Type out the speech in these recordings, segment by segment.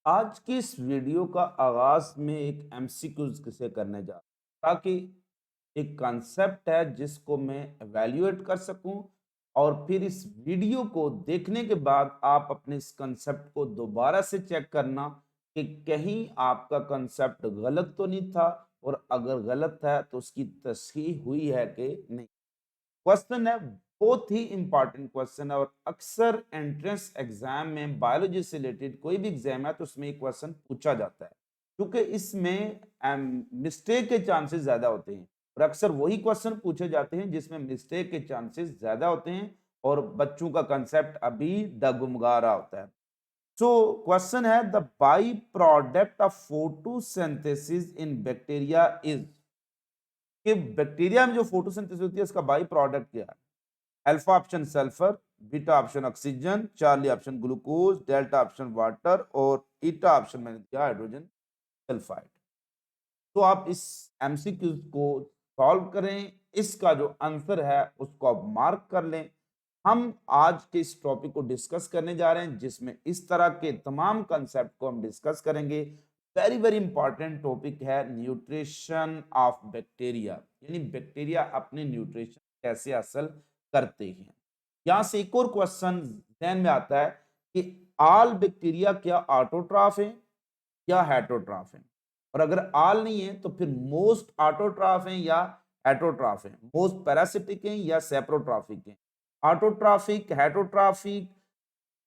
आज की इस वीडियो का आगाज में एक एमसीक्यू से करने जा रहा हूं, ताकि एक कॉन्सेप्ट है जिसको मैं एवेल्युएट कर सकूं और फिर इस वीडियो को देखने के बाद आप अपने इस कॉन्सेप्ट को दोबारा से चेक करना कि कहीं आपका कॉन्सेप्ट गलत तो नहीं था, और अगर गलत है तो उसकी तस्हीह हुई है कि नहीं। क्वेश्चन है, बहुत ही इंपॉर्टेंट क्वेश्चन है, और अक्सर एंट्रेंस एग्जाम में बायोलॉजी से रिलेटेड कोई भी एग्जाम है तो उसमें ये क्वेश्चन पूछा जाता है, क्योंकि इसमें मिस्टेक के चांसेस ज्यादा होते हैं। और अक्सर वही क्वेश्चन पूछे जाते हैं जिसमें मिस्टेक के चांसेस ज्यादा होते हैं और बच्चों का कंसेप्ट अभी डगमगा रहा होता है। सो क्वेश्चन है, the by product of photosynthesis in bacteria is, कि बैक्टीरिया में जो फोटोसिंथेसिस होती है उसका बाई प्रोडक्ट क्या है। Alpha option sulphur, beta option oxygen, Charlie option glucose, delta option water और ईटा ऑप्शन मैंने दिया हाइड्रोजन सल्फाइड। तो आप इस एमसीक्यू को सॉल्व करें, इसका जो आंसर है उसको आप मार्क कर लें। हम आज के इस टॉपिक को डिस्कस करने जा रहे हैं जिसमें इस तरह के तमाम कंसेप्ट को हम डिस्कस करेंगे। वेरी वेरी इंपॉर्टेंट टॉपिक है न्यूट्रिशन ऑफ बैक्टीरिया, यानी बैक्टीरिया अपने न्यूट्रिशन कैसे हासिल करते हैं। यहां से एक और क्वेश्चन ध्यान में आता है कि ऑल बैक्टीरिया क्या ऑटोट्रॉफ है या हेटरोट्रॉफ है, और अगर ऑल नहीं है तो फिर मोस्ट ऑटोट्रॉफ है या हेटरोट्रॉफ है, मोस्ट पैरासिटिक है या सेप्रोट्रॉफिक है। Autotrophic, heterotrophic,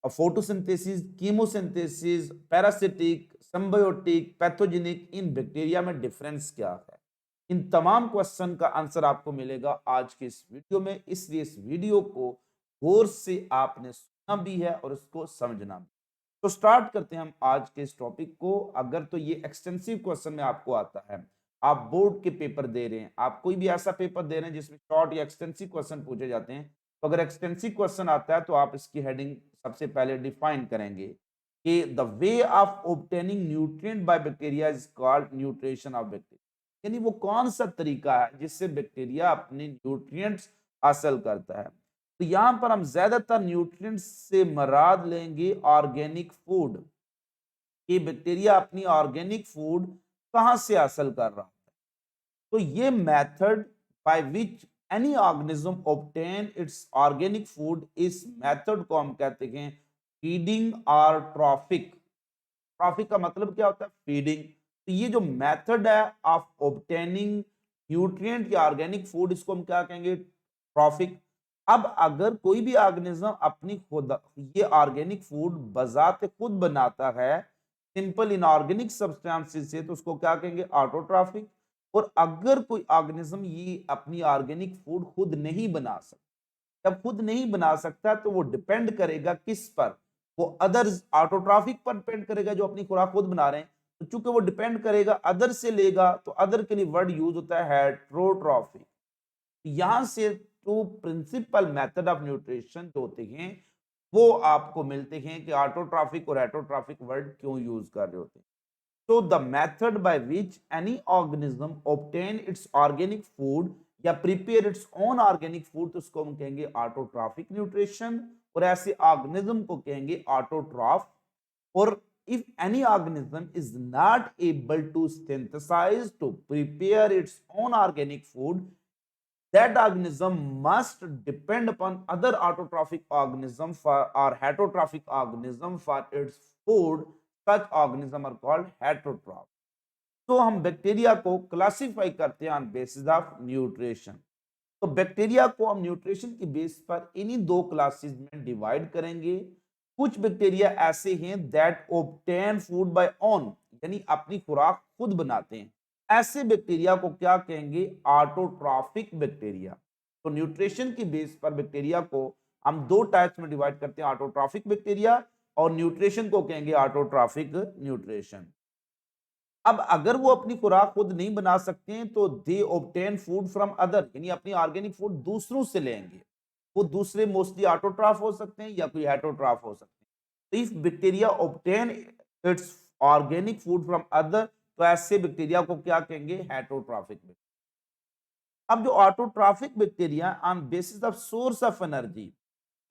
photosynthesis, chemosynthesis, parasitic, symbiotic, pathogenic, इन बैक्टीरिया में डिफरेंस क्या है। इन तमाम क्वेश्चन का आंसर आपको मिलेगा आज के इस वीडियो में, इसलिए इस वीडियो को गौर से आपने सुनना भी है और इसको समझना भी। तो स्टार्ट करते हैं हम आज के इस टॉपिक को। अगर तो ये एक्सटेंसिव क्वेश्चन में आपको आता है, आप बोर्ड के पेपर दे रहे हैं, आप कोई भी ऐसा पेपर दे रहे हैं जिसमें शॉर्ट या एक्सटेंसिव क्वेश्चन पूछे जाते हैं, तो अगर एक्सटेंसिव क्वेश्चन आता है तो आप इसकी हेडिंग सबसे पहले डिफाइन करेंगे कि the way of obtaining nutrient by bacteria is called nutrition of bacteria, यानी वो कौन सा तरीका है जिससे बैक्टीरिया अपने न्यूट्रिएंट्स हासिल करता है। तो यहां पर हम ज्यादातर न्यूट्रिएंट्स से मराद लेंगे ऑर्गेनिक फूड, कि बैक्टीरिया अपनी ऑर्गेनिक फूड कहां से हासिल कर रहा है। तो ये method by which any organism obtain it's organic food, इस मेथड को हम कहते हैं फीडिंग और ट्रॉफिक। ट्रॉफिक का मतलब क्या होता है? फीडिंग। तो ये जो मेथड है ऑफ ऑब्टेनिंग न्यूट्रिएंट या ऑर्गेनिक फूड, इसको हम क्या कहेंगे? ट्रॉफिक। अब अगर कोई भी ऑर्गेनिज्म अपनी खुद ये ऑर्गेनिक फूड बजाते खुद बनाता है सिंपल इनऑर्गेनिक सब्सटेंसेस से, तो उसको क्या कहेंगे? ऑटोट्रॉफिक। और अगर कोई ऑर्गेनिज्म ये अपनी ऑर्गेनिक फूड खुद नहीं बना सकता, जब खुद नहीं बना सकता तो वो डिपेंड करेगा किस पर? वो अदर्स, ऑटोट्रॉफिक पर डिपेंड करेगा जो अपनी खुराक खुद बना रहे हैं। तो चूंकि वो डिपेंड करेगा अदर से लेगा, तो अदर के लिए वर्ड यूज होता है हेट्रोट्रॉफिक। यहां से two principal method of nutrition जो होते हैं वो आपको मिलते हैं कि ऑटोट्रॉफिक और हेट्रोट्रॉफिक वर्ड क्यों यूज कर रहे होते हैं। So the method by which any organism obtain its organic food या prepare its own organic food, तो उसको हम कहेंगे ऑटोट्रॉफिक न्यूट्रिशन, और ऐसे ऑर्गेनिज्म को कहेंगे ऑटोट्रॉफ। और if any organism is not able to synthesize to prepare its own organic food, that organism must depend upon other autotrophic organism for or heterotrophic organism for its food. Such organism are called heterotroph. तो हम bacteria को classify करते हैं on basis of nutrition. तो bacteria को हम nutrition की base पर इन्हीं दो क्लासेस में डिवाइड करेंगे। कुछ बैक्टीरिया ऐसे हैं that obtain food by own, यानी अपनी खुराक खुद बनाते हैं। ऐसे बैक्टीरिया को क्या कहेंगे? Autotrophic bacteria. तो न्यूट्रिशन की बेस पर बैक्टीरिया को हम दो टाइप्स में डिवाइड करते हैं, ऑटोट्रॉफिक बैक्टीरिया, और न्यूट्रिशन को कहेंगे ऑटोट्रॉफिक न्यूट्रिशन। अब अगर वो अपनी खुराक खुद नहीं बना सकते हैं तो दे ऑब्टेन फूड फ्रॉम अदर, यानी अपनी ऑर्गेनिक फूड दूसरों से लेंगे। वो दूसरे मोस्टली ऑटोट्रॉफ हो सकते हैं या कोई हेटरोट्रॉफ हो सकते हैं। तो if bacteria obtain it's organic food from other, तो ऐसे बैक्टीरिया को क्या कहेंगे? हेटरोट्रॉफिक। अब जो autotrophic bacteria on basis of source of energy,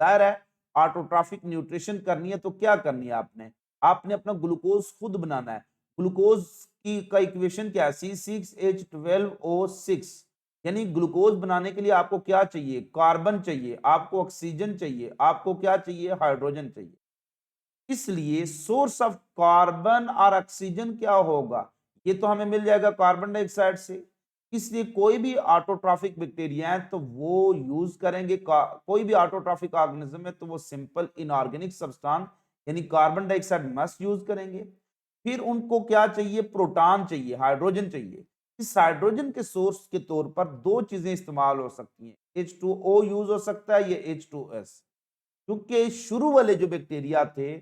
जाहिर है ऑटोट्रॉफिक न्यूट्रिशन करनी है तो क्या करनी है आपने? आपने अपना ग्लूकोज खुद बनाना है। ग्लूकोज की का इक्वेशन क्या है? C6H12O6। यानी ग्लूकोज बनाने के लिए आपको क्या चाहिए? कार्बन चाहिए, आपको ऑक्सीजन चाहिए, आपको क्या चाहिए? हाइड्रोजन चाहिए। इसलिए सोर्स ऑफ कार्बन और ऑक्सीजन क्या होगा? ये तो हमें मिल जाएगा कार्बन डाइऑक्साइड से। इसलिए कोई भी ऑटोट्रॉफिक बैक्टीरिया है तो वो यूज करेंगे, कोई भी ऑटोट्रॉफिक ऑर्गेनिज्म है तो वो सिंपल इनऑर्गेनिक सब्सटेंस यानी कार्बन डाइऑक्साइड मस्ट यूज करेंगे। फिर उनको क्या चाहिए? प्रोटॉन चाहिए, हाइड्रोजन चाहिए। इस हाइड्रोजन के सोर्स के तौर पर दो चीजें इस्तेमाल हो सकती हैं। H2O यूज हो सकता है, ये H2S। क्योंकि शुरू वाले जो बैक्टीरिया थे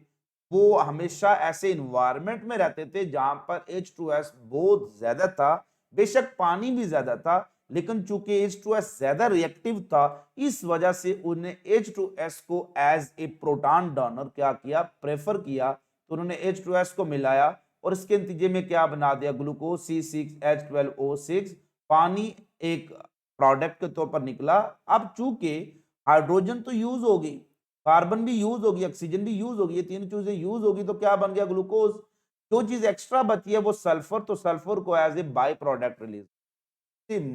वो हमेशा ऐसे इन्वायरमेंट में रहते थे जहां पर H2S बहुत ज्यादा था। बेशक पानी भी ज्यादा था, लेकिन चूंकि H2S ज्यादा रिएक्टिव था, इस वजह से उन्हें H2S को एज ए प्रोटॉन डोनर क्या किया? प्रेफर किया। तो उन्होंने H2S को मिलाया और इसके नतीजे में क्या बना दिया? Glucose C6H12O6। पानी एक प्रोडक्ट के तौर पर निकला। अब चूंकि हाइड्रोजन तो यूज होगी, कार्बन भी यूज होगी, ऑक्सीजन भी यूज होगी, ये तीन चीजें यूज होगी तो क्या बन गया? ग्लूकोज। जो चीज एक्स्ट्रा बची है वो सल्फर, तो सल्फर को as a by product release.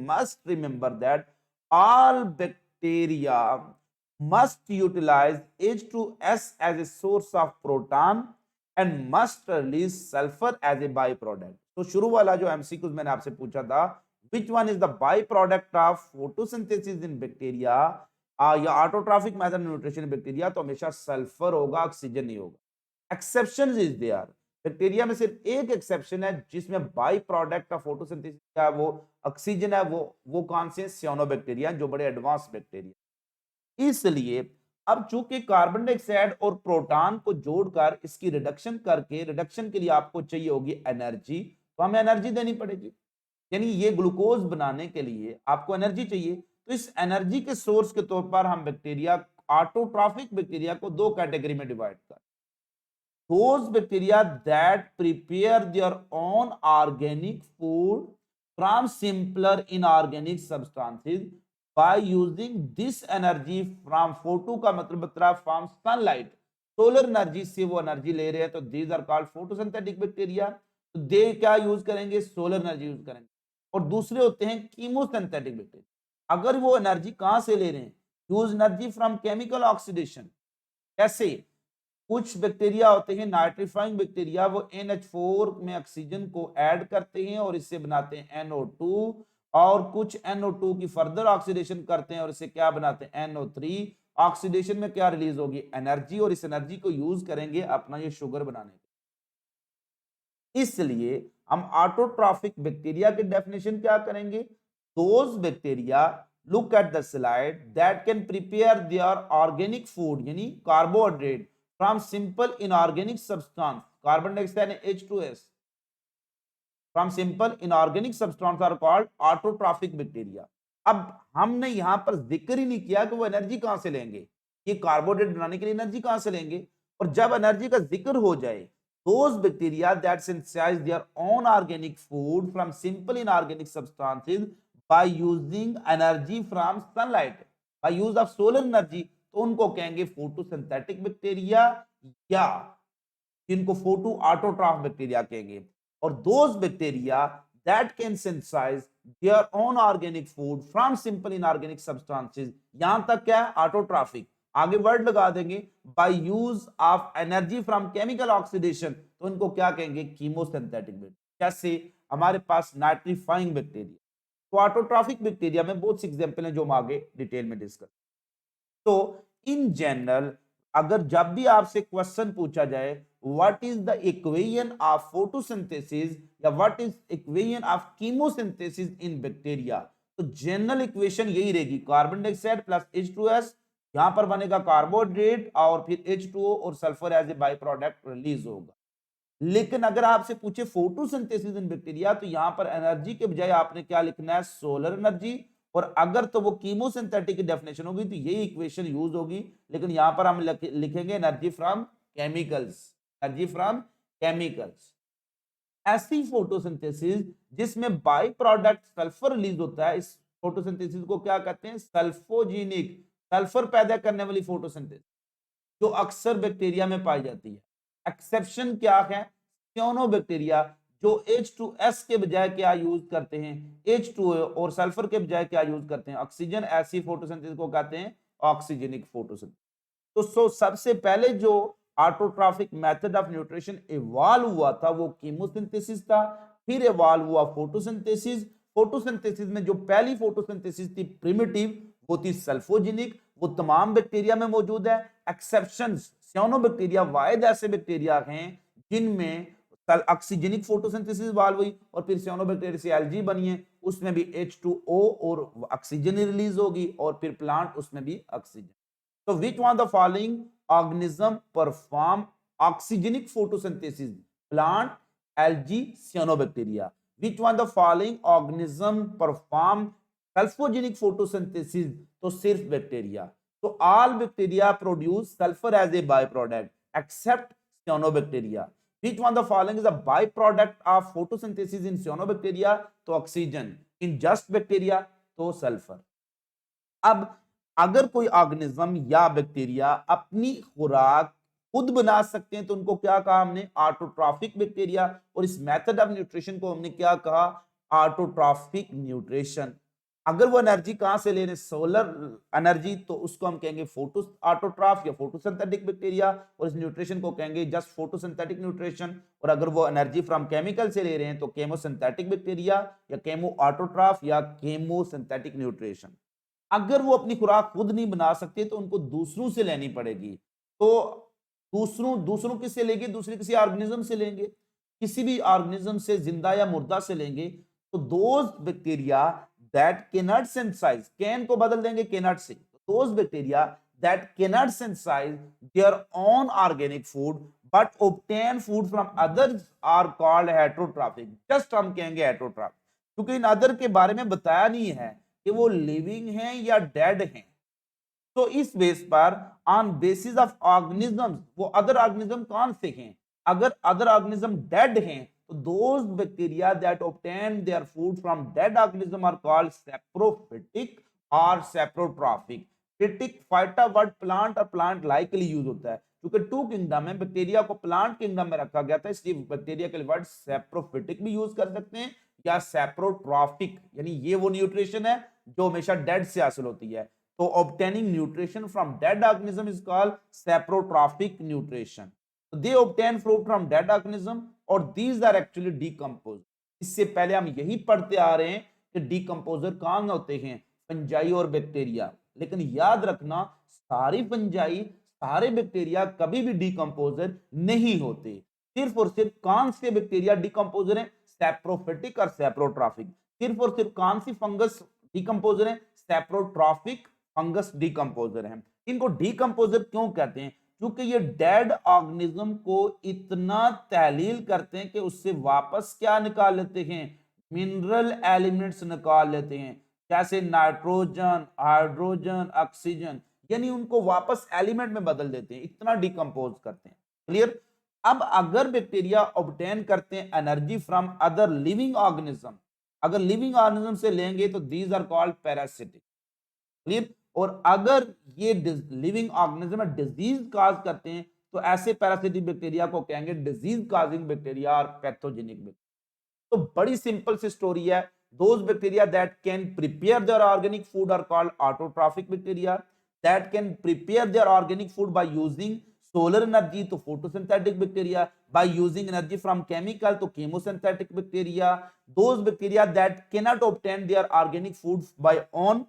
Must remember that all bacteria must utilize H2S as a source of proton and must release sulfur as a byproduct। तो शुरू वाला जो एमसीक्यूज मैंने आपसे पूछा था, which one is the byproduct of photosynthesis in bacteria या autotrophic method nutrition bacteria, तो हमेशा सल्फर होगा, ऑक्सीजन नहीं होगा। Exception is there. बैक्टीरिया में सिर्फ एक एक्सेप्शन है जिसमें बाई प्रोडक्ट ऑफ फोटोसिंथेसिस क्या है? वो ऑक्सीजन है। वो कौन से? सियानोबैक्टीरिया, जो बड़े एडवांस बैक्टीरिया। इसलिए अब चूंकि कार्बन डाइऑक्साइड और प्रोटॉन को जोड़कर इसकी रिडक्शन करके, रिडक्शन के लिए आपको चाहिए होगी एनर्जी, तो हमें एनर्जी देनी पड़ेगी। यानी ये ग्लूकोज बनाने के लिए आपको एनर्जी चाहिए। तो इस एनर्जी के सोर्स के तौर पर हम बैक्टीरिया, ऑटोट्रॉफिक बैक्टीरिया को दो कैटेगरी में डिवाइड कर। those bacteria that prepare their own organic food from simpler inorganic substances by using this energy from photo का मतलब बता from sunlight, सोलर एनर्जी से वो एनर्जी ले रहे हैं, तो these are called photosynthetic bacteria। तो दे क्या यूज करेंगे? सोलर एनर्जी यूज करेंगे। और दूसरे होते हैं कीमोसिंथेटिक बैक्टीरिया। अगर वो एनर्जी कहां से ले रहे हैं? Use energy from chemical oxidation. कैसे? कुछ बैक्टीरिया होते हैं नाइट्रीफाइंग बैक्टीरिया, वो NH4 में ऑक्सीजन को ऐड करते हैं और इससे बनाते हैं NO2। और कुछ NO2 की फर्दर ऑक्सीडेशन करते हैं और इससे क्या बनाते हैं? NO3। ऑक्सीडेशन में क्या रिलीज होगी? एनर्जी। और इस एनर्जी को यूज करेंगे अपना ये शुगर बनाने के। इसलिए हम ऑटोट्रॉफिक बैक्टीरिया की डेफिनेशन क्या करेंगे? Those bacteria, look at the slide, that can prepare their organic food यानी carbohydrate from simple inorganic substance, carbon dioxide and H2S from simple inorganic substance are called autotrophic bacteria। अब हमने यहां पर जिक्र ही नहीं किया कि वो एनर्जी कहां से लेंगे, ये कार्बोहाइड्रेट बनाने के लिए एनर्जी कहां से लेंगे। और जब एनर्जी का जिक्र हो जाए, those bacteria that synthesize their own organic food from simple inorganic substances by using energy from sunlight, by use of solar energy, तो उनको कहेंगे फोटोसिंथेटिक बैक्टीरिया या इनको फोटो ऑटोट्रॉफ बैक्टीरिया कहेंगे। और those bacteria that can synthesise their own organic food from simple inorganic substances, यहां तक क्या है? ऑटोट्रॉफिक। आगे वर्ड लगा देंगे by use of energy from chemical oxidation, तो इनको क्या कहेंगे? Chemosynthetic bacteria. जैसे हमारे पास नाइट्रीफाइंग बैक्टीरिया। तो ऑटोट्रॉफिक बैक्टीरिया में बहुत सी एग्जांपल हैं जो हम आगे डिटेल में डिस्कस। तो इन जनरल अगर जब भी आपसे क्वेश्चन पूछा जाए what is the equation of photosynthesis या what is equation of chemosynthesis in bacteria, तो जनरल इक्वेशन यही रहेगी, कार्बन डाइऑक्साइड प्लस H2S, यहां पर बनेगा कार्बोहाइड्रेट और फिर H2O और sulphur as a by product release होगा। लेकिन अगर आपसे पूछे फोटोसिंथेसिस इन बैक्टीरिया, तो यहां पर एनर्जी के बजाय आपने क्या लिखना है? Solar energy. और अगर तो वो कीमोसिंथेटिक की डेफिनेशन होगी तो यही इक्वेशन यूज होगी, लेकिन यहां पर हम लिखेंगे energy from chemicals, energy from chemicals. ऐसी फोटोसिंथेसिस जिसमें बाई प्रोडक्ट सल्फर रिलीज होता है, इस फोटोसिंथेसिस को क्या कहते हैं? सल्फोजेनिक, सल्फर पैदा करने वाली फोटोसिंथेसिस, जो अक्सर बैक्टीरिया में पाई जाती है। एक्सेप्शन क्या है? सियानोबैक्टीरिया जो H2S के बजाय क्या यूज करते हैं? H2O, और सल्फर के बजाय क्या यूज करते हैं? ऑक्सीजन। ऐसी फोटोसिंथेसिस को कहते हैं ऑक्सीजनिक फोटोसिंथेसिस। तो सबसे पहले जो autotrophic method of nutrition evolve हुआ था वो कीमोसिंथेसिस था, फिर इवॉल्व हुआ फोटोसिंथेसिस। फोटोसिंथेसिस में जो पहली फोटोसिंथेसिस थी प्रिमिटिव, वो थी सल्फोजेनिक, वो तमाम बैक्टीरिया में मौजूद है। एक्सेप्शंस, सियानोबैक्टीरिया वाहिद ऐसे बैक्टीरिया हैं जिनमें ऑक्सीजनिक फोटोसिंथेसिस इवॉल्व हुई और फिर सियानोबैक्टीरिया से एल्गी बनी है, उसमें भी H2O और ऑक्सीजन रिलीज होगी और फिर प्लांट उसमें भी oxygen. So which one of the following organism perform oxygenic photosynthesis? Plant, algae, cyanobacteria. Which one of the following organism perform sulfogenic photosynthesis? तो सिर्फ bacteria. So all bacteria produce sulfur as a byproduct except cyanobacteria. Which one of the following is a byproduct of photosynthesis in cyanobacteria? तो oxygen. In just bacteria तो sulphur. अब अगर कोई organism या bacteria अपनी खुराक खुद बना सकते हैं तो उनको क्या कहा हमने? Autotrophic bacteria. और इस मेथड ऑफ न्यूट्रिशन को हमने क्या कहा? Autotrophic nutrition. अगर वो एनर्जी कहां से ले रहे हैं? सोलर एनर्जी, तो उसको हम कहेंगे फोटो ऑटोट्रॉफ या फोटोसिंथेटिक बैक्टीरिया, और इस न्यूट्रिशन को कहेंगे जस्ट फोटोसिंथेटिक न्यूट्रिशन। और अगर वो एनर्जी फ्रॉम केमिकल से ले रहे हैं तो केमोसिंथेटिक बैक्टीरिया या केमो ऑटोट्रॉफ या केमोसिंथेटिक न्यूट्रिशन। अगर वो अपनी खुराक खुद नहीं बना सकते तो उनको दूसरों से लेनी पड़ेगी। तो दूसरों किससे लेंगे? दूसरे किसी ऑर्गेनिज्म से लेंगे, किसी भी ऑर्गेनिज्म से, जिंदा या मुर्दा से लेंगे। तो those bacteria that cannot synthesise, can को बदल देंगे कैनॉट से, those bacteria that cannot synthesise their own organic food but obtain food from others are called heterotrophic. Just हम कहेंगे हेटेरोट्रॉफिक क्योंकि इन अदर के बारे में बताया नहीं है कि वो लिविंग हैं या डेड हैं। तो इस बेस पर ऑन बेसिस ऑफ ऑर्गेनिज्म्स, वो अदर ऑर्गेनिज्म कौन से हैं? अगर अदर ऑर्गेनिज्म डेड हैं तो those bacteria that obtain their food from dead organism are called saprophytic और saprotrophic. Phytic phyta word plant और प्लांट लाइकली यूज होता है क्योंकि टू किंगडम है, बैक्टीरिया को प्लांट किंगडम में रखा गया था, इसलिए बैक्टीरिया के लिए वर्ड सैप्रोफिटिक भी यूज कर सकते हैं या सैप्रोट्रॉफिक, यानी ये वो न्यूट्रिशन है जो हमेशा डेड से हासिल होती है। तो obtaining nutrition from dead organism is called saprotrophic nutrition. They obtain food from dead organism और दीज आर एक्चुअली डीकंपोज। इससे पहले हम यही पढ़ते आ रहे हैं कि डीकंपोजर कौन होते हैं? फंजाई और बैक्टीरिया। लेकिन याद रखना सारी फंजाई, सारे बैक्टीरिया कभी भी डीकंपोजर नहीं होते। सिर्फ और सिर्फ कौन से बैक्टीरिया डीकंपोजर हैं? सैप्रोफिटिक और सैप्रोट्रॉफिक। सिर्फ और सिर्फ कौन सी फंगस डीकंपोजर है? सैप्रोट्रॉफिक फंगस डीकंपोजर है। इनको डीकंपोजर क्यों कहते हैं? क्योंकि ये डेड ऑर्गेनिज्म को इतना तहलील करते हैं कि उससे वापस क्या निकाल लेते हैं? मिनरल एलिमेंट्स निकाल लेते हैं, जैसे नाइट्रोजन, हाइड्रोजन, ऑक्सीजन, यानी उनको वापस एलिमेंट में बदल देते हैं, इतना डीकंपोज करते हैं। क्लियर? अब अगर बैक्टीरिया ऑब्टेन करते हैं energy from other living organism, अगर लिविंग ऑर्गेनिज्म से लेंगे तो these are called parasitic. Clear? और अगर ये लिविंग ऑर्गेनिज्म में डिजीज काज करते हैं तो ऐसे पैरासिटिक बैक्टीरिया को कहेंगे डिजीज काजिंग बैक्टीरिया और पैथोजेनिक बैक्टीरिया। तो बड़ी सिंपल सी स्टोरी है। Those bacteria that can prepare their organic food are called autotrophic bacteria, that can prepare their organic food by using solar energy to photosynthetic bacteria, by using energy from chemical to chemosynthetic bacteria. Those bacteria that cannot obtain their organic food by own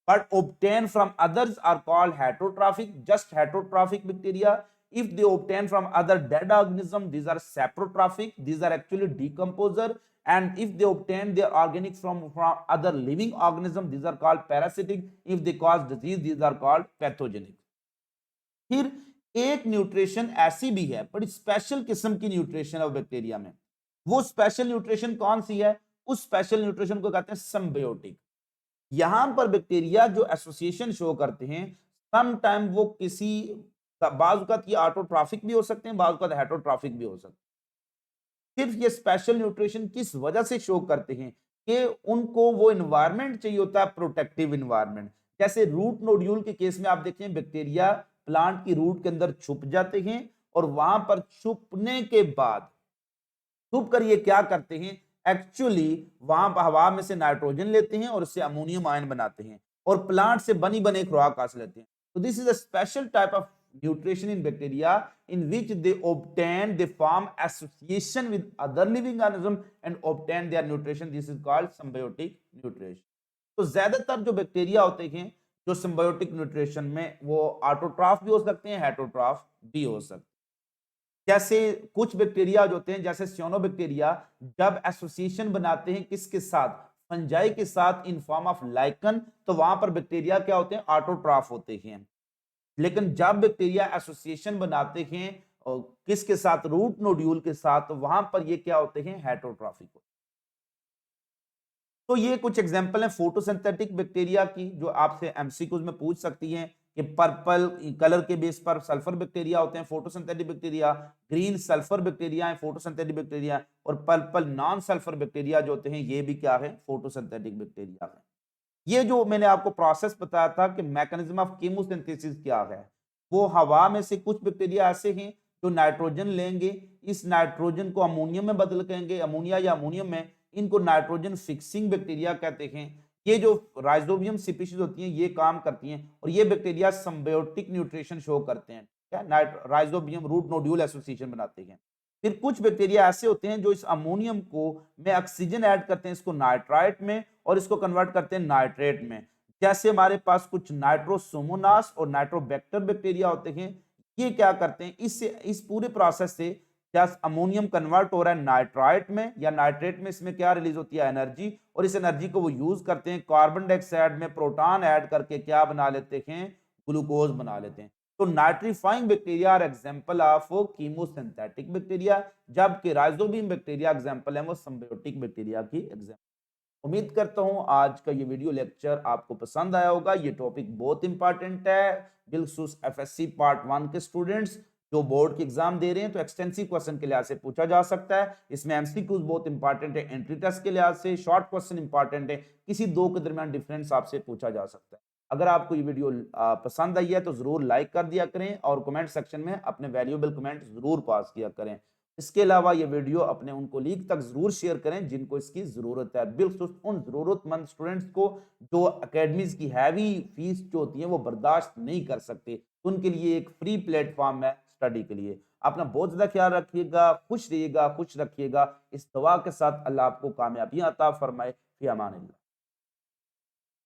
but obtain from others are called heterotrophic, just heterotrophic bacteria. If they obtain from other dead organism, these are saprotrophic, these are actually decomposer. And if they obtain their organic from other living organism, these are called parasitic. If they cause disease, these are called pathogenic. फिर एक nutrition ऐसी भी है, बड़ी special किस्म की nutrition है bacteria में। वो स्पेशल न्यूट्रिशन कौन सी है? उस स्पेशल न्यूट्रिशन को कहते हैं सिम्बायोटिक। यहां पर बैक्टीरिया जो एसोसिएशन शो करते हैं, सम टाइम वो किसी बाज़ ये ऑटोट्रॉफिक भी हो सकते हैं, बाज़ हेटेरोट्रॉफिक भी हो सकते हैं। सिर्फ ये स्पेशल न्यूट्रिशन किस वजह से शो करते हैं कि उनको वो इन्वायरमेंट चाहिए होता है, प्रोटेक्टिव इन्वायरमेंट। जैसे रूट नोड्यूल के केस में आप देखें, बैक्टीरिया प्लांट की रूट के अंदर छुप जाते हैं और वहां पर छुपने के बाद छुप कर ये क्या करते हैं, एक्चुअली वहां पर हवा में से नाइट्रोजन लेते हैं और उससे अमोनियम आयन बनाते हैं और प्लांट से बनी बने खुराक हासिल लेते हैं। तो this is a special type of nutrition in bacteria in which they form association with other living organism and obtain their nutrition. This is called symbiotic nutrition. तो ज्यादातर जो बैक्टीरिया होते हैं जो सिम्बायोटिक न्यूट्रिशन में, वो ऑटोट्रॉफ भी हो सकते हैं, हेटरोट्रॉफ भी हो सकते हैं। जैसे कुछ बैक्टीरिया जो होते हैं जैसे सियानोबैक्टीरिया, जब एसोसिएशन बनाते हैं किसके साथ, फंजाई के साथ, इन फॉर्म ऑफ लाइकन, तो वहां पर बैक्टीरिया क्या होते हैं, ऑटोट्रॉफ होते हैं। लेकिन जब बैक्टीरिया एसोसिएशन बनाते हैं और किसके साथ, रूट नोड्यूल के साथ, तो वहां पर ये क्या होते हैं, हेटरोट्रॉफिक। तो ये कुछ एग्जांपल हैं फोटोसिंथेटिक बैक्टीरिया की जो आपसे एमसीक्यूज में पूछ सकती हैं कि पर्पल कलर के बेस पर सल्फर बैक्टीरिया होते हैं photosynthetic bacteria, green sulphur bacteria है फोटोसिंथेटिक बैक्टीरिया, और पर्पल नॉन सल्फर बैक्टीरिया जो होते हैं ये भी क्या है, फोटोसिंथेटिक बैक्टीरिया है। ये जो मैंने आपको प्रोसेस बताया था कि मैकेनिज्म ऑफ कीमोसिंथेसिस क्या है, वो हवा में से कुछ बैक्टीरिया ऐसे हैं जो नाइट्रोजन लेंगे, इस नाइट्रोजन को अमोनियम में बदल करेंगे, अमोनिया या अमोनियम में, इनको नाइट्रोजन फिक्सिंग बैक्टीरिया कहते हैं। ये जो राइजोबियम स्पीशीज होती हैं ये काम करती हैं और ये बैक्टीरिया सिम्बायोटिक न्यूट्रिशन शो करते हैं, क्या राइजोबियम रूट नोड्यूल एसोसिएशन बनाते हैं। फिर कुछ बैक्टीरिया ऐसे होते हैं जो इस अमोनियम को में ऑक्सीजन ऐड करते हैं इसको नाइट्राइट में और इसको कन्वर्ट करते हैं नाइट्रेट में। जैसे हमारे पास कुछ नाइट्रोसोमोनास और नाइट्रोबैक्टर बैक्टीरिया होते हैं, ये क्या करते हैं, इस पूरे प्रोसेस से क्या अमोनियम कन्वर्ट हो रहा है नाइट्राइट में या नाइट्रेट में, इसमें क्या रिलीज होती है, एनर्जी, और इस एनर्जी को वो यूज करते हैं कार्बन डाइऑक्साइड में प्रोटॉन ऐड करके क्या बना लेते हैं, ग्लूकोज बना लेते हैं। तो nitrifying bacteria are example of chemosynthetic bacteria, जबकि राइजोबियम बैक्टीरिया एग्जांपल है वो सिम्बायोटिक बैक्टीरिया की एग्जांपल। उम्मीद करता हूं आज का ये वीडियो लेक्चर आपको पसंद आया होगा। ये टॉपिक बहुत इंपॉर्टेंट है बिलखुसूस एफएससी पार्ट 1 के स्टूडेंट्स जो बोर्ड की एग्जाम दे रहे हैं, तो एक्सटेंसिव क्वेश्चन के लिहाज से पूछा जा सकता है। इसमें एमसीक्यूज बहुत इंपॉर्टेंट है, एंट्री टेस्ट के लिहाज से शॉर्ट क्वेश्चन इंपॉर्टेंट है, किसी दो के दरमियान डिफरेंस आपसे पूछा जा सकता है। अगर आपको ये वीडियो पसंद आई है तो जरूर लाइक कर दिया करें और कमेंट सेक्शन में अपने वैल्यूएबल कमेंट जरूर पास किया करें। इसके अलावा ये वीडियो अपने उन कोलीग तक जरूर शेयर करें जिनको इसकी जरूरत है, बिल्कुल उन जरूरतमंद स्टूडेंट्स को जो अकेडमीज की हैवी फीस जो होती है वो बर्दाश्त नहीं कर सकते, उनके लिए एक फ्री प्लेटफॉर्म है स्टडी के लिए। अपना बहुत ज्यादा ख्याल रखिएगा, खुश रहिएगा, खुश रखिएगा। इस दुआ के साथ अल्लाह आपको कामयाबी अता फरमाए। फी अमान अल्लाह।